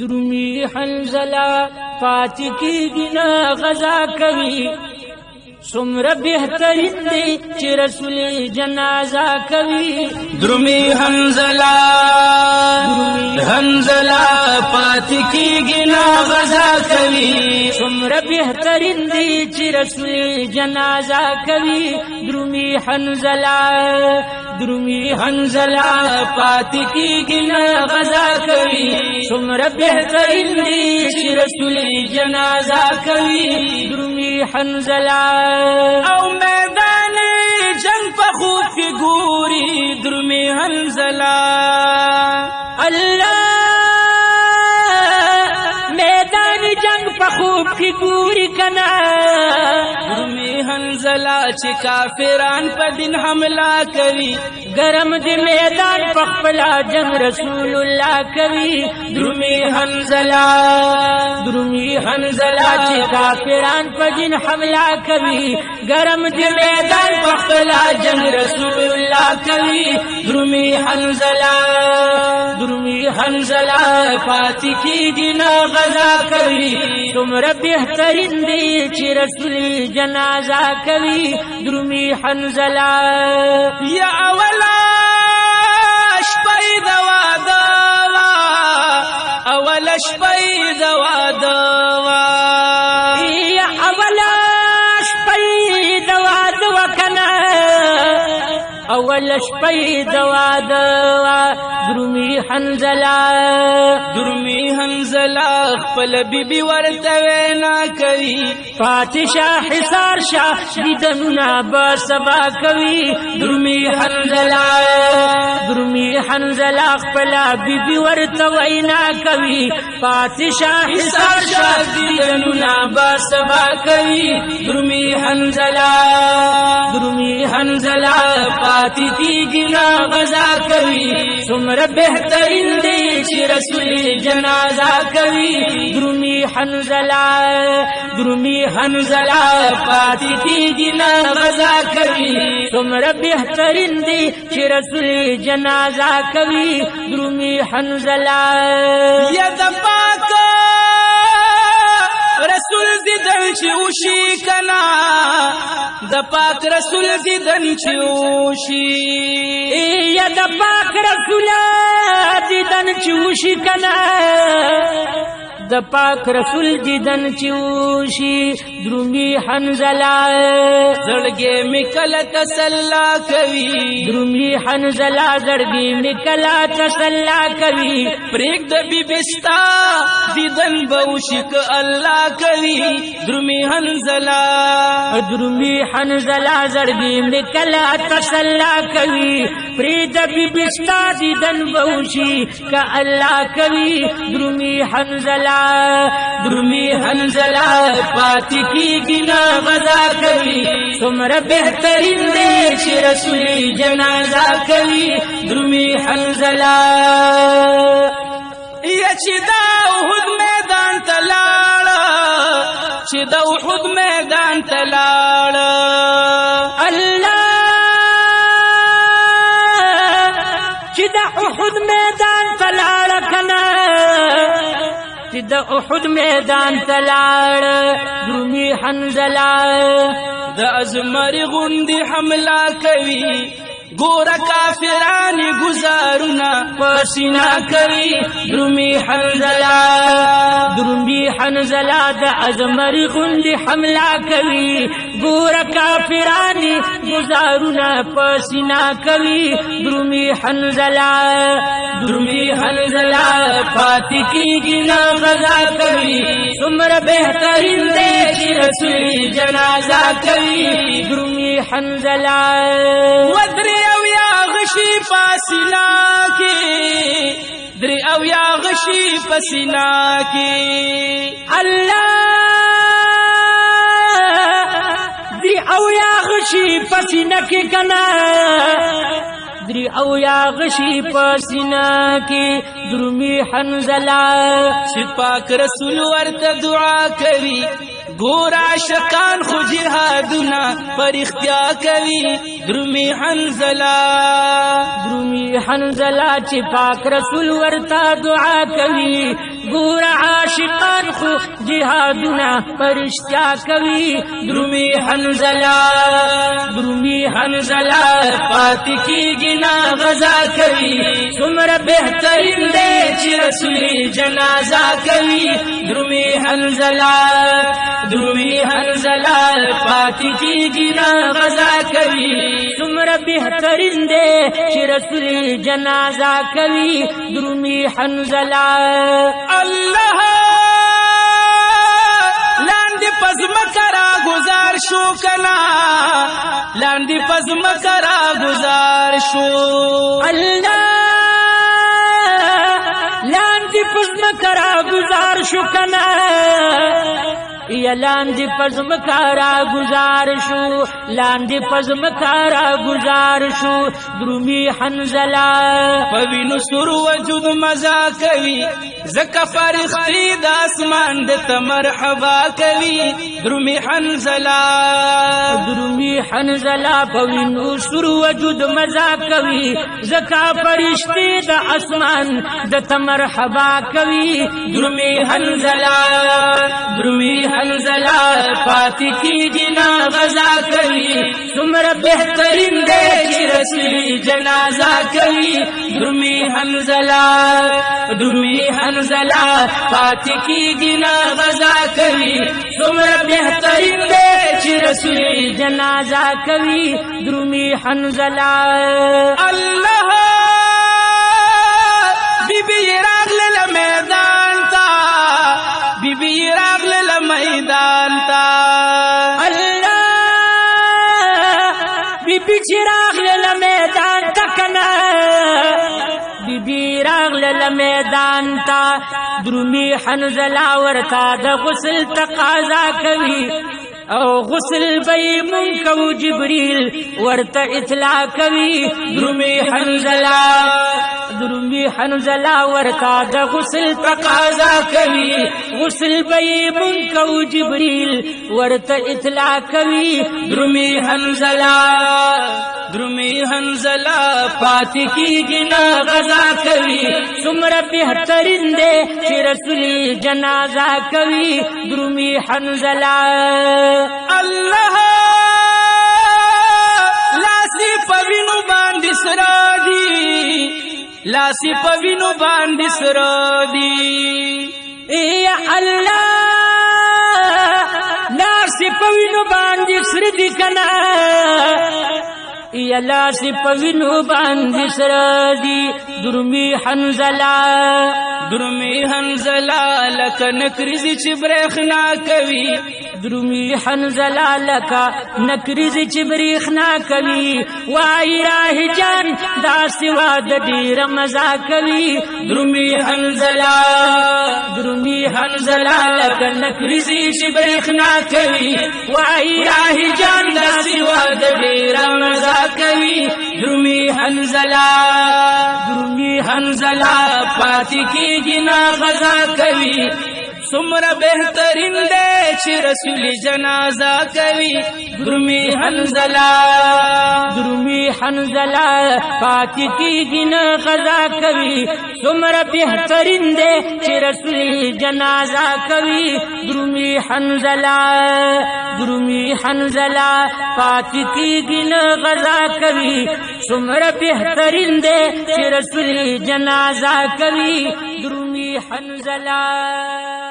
درومی حنزله پاتې کېږي نه غزا کوي څومره بهترین دی چې رسول جنازه کوي درومی حنزله پاتې کېږي نه غزا کوي څومره بهترین دی چې رسول جنازه کوي درومی حنزله پاتې کېږي نه غزا کوي څومره بهترین دی چې رسول جنازه کوي درومی حنزله او میدان جنگ په خوب کې ګوري درومی حنزله الله میدان جنگ په خوب کې ګوري کنا درومی حنزله چې کافران په دین حمله کوي گرم دی میدان په خپل جنگ رسول الله کوي درومی حنزله چې کافران په دین حمله کوي گرم دی میدان په خپل جنگ رسول الله کوي درومی حنزله پاتې کېږي نه غزا کوي څومره بهترین دی چې رسول جنازه کوي درومی حنزله یا اولا شپې د واده اولا شپې د واده یا اولا شپې د واده وکنه اول شپې د واده درومی حنزله خپل بیبي ورته وینا کوي فاتشاه حصار شاه دیدنونه به سبا کوي درومی حنزله خپل بیبي ورته وینا کوي فاتشاه حصار شاه دیدنونه به سبا کوي درومی حنزله پاتې کېږي نه غزا کوي څومره بهترین دی چې رسول جنازه کوي درومی حنزله پاتې کېږي نه غزا کوي څومره بهترین دی چې رسول جنازه کوي درومی حنزله یا د پاک رسول دیدن چې وشي کنا د پاک رسول دیدن چې وشي یا د پاک رسول دیدن چې وشي کنا د پاک رسول دیدن چې وشي درومی حنزله زړګې مې کله تسلا کوي درومی حنزله زړګې مې کله تسلا کوي پرېږده بیبي ستا دیدن به وشي که الله کوي درومی حنزله زړګې مې کله تسلا کوي پرېږده بیبي ستا دیدن به وشي که الله کوي درومی حنزله پاتې کېږي نه غزا کوي څومره بهترین دی چې رسول جنازه کوي درومی حنزله یا چې دا احد میدان ته لاړ الله چې دا احد میدان ته لاړ کنا چې د احد میدان ته لاړ درومی حنزله د ازمري غوندې حمله کوي ګوره کافران گزارونه پسینا کوي درومی حنزله د ازمري غوندې حمله کوي ګوره کافران گزارونه پسینا کوي درومی حنزله پاتې کېږي نه غزا کوي څومره بهترین دی چې رسول جنازه کوي درومی حنزله ودرې او یا غشي پاسینا کې درې او یا غشي پسینا کې الله درې او یا غشي پسینا کې کنا درې او یا غشي پسینا کې درومی حنزله چې پاک رسول ورته دعا کوي ګور عاشقان خو جهادونه پر اختیا کوي درومي حنزله درومي حنزله چې پاک رسول ورتا دعا کوي ګور عاشقان خو جهادونه پر اختیا کوي درومي حنزله درومي حنزله پاتې کیږي نا غزا کوي څومره بهترین دی چې رسول جنازه کوي درومي حنزله درومي حنزله پاتې کیږي نا غزا کوي څومره بهترین دی چې رسول جنازه کوي درومي حنزله الله لاندې پزمکه را گزار شو کنا لاندې پزمکه را گزار شو الله لاندې پزمکه را گزار شو کنا یا لاندې پزمکه را گزار شو لاندې پزمکه را گزار شو درومي حنزله پوینو سر وجود مزا کوي زکه فرښتې د اسمان د مرحبا کوي درومي حنزله درومي حنزله پوینو سر وجود مزا کوي زکه فرښتې د اسمان د مرحبا کوي درومي حنزله درومي حنزله پاتې کیږي نا غزا کوي څومره بهترین دی چې رسول جنازه کوي درومي حنزله درومي حنزله پاتې کیږي نا غزا کوي څومره بهترین دی چې رسول جنازه کوي درومي حنزله الله بیبي راغله میدان تا بیبي راغله میدان تا الله بیبي چې راغله میدان تا کنا بیبي راغله میدان تا درومي حنزله ورتا د غسل تقاضا کوي او غسل بی منکو جبریل ورتا اطلاع کوي درومي حنزله درومي حنزله ورتا د غسل تقاضا کوي غسل بی منکو جبریل ورتا اطلاع کوي درومي حنزله درومي حنزله پاتې کیږي نا غزا کوي څومره بهترین دی چې رسول جنازه کوي درومي حنزله الله لاسی پوینو باندې سره دی لاسی پوینو باندې سره دی یا الله لاسی پوینو باندې سره دی کنا یا لاسی پوینو باندې سره دی درومي حنزله درومي حنزله لکه نکریزي چې برېښنا کوي درومي حنزله لکه نکریزي چې برېښنا کوي وای راه جان دا سوا د ډېره مزه کوي درومي حنزله درومي حنزله لکه نکریزي چې برېښنا کوي وای راه جان دا سوا د ډېره مزه کوي درومي حنزله درومي حنزله پاتې کیږي نا غزا کوي څومره بهترین دی چې رسول جنازه کوي درومي حنزله درومي حنزله پاتې کیږي نا غزا کوي څومره بهترین دی چې رسول جنازه کوي درومي حنزله درومي حنزله پاتې کیږي نا غزا کوي څومره بهترین دی چې رسول جنازه کوي درومي حنزله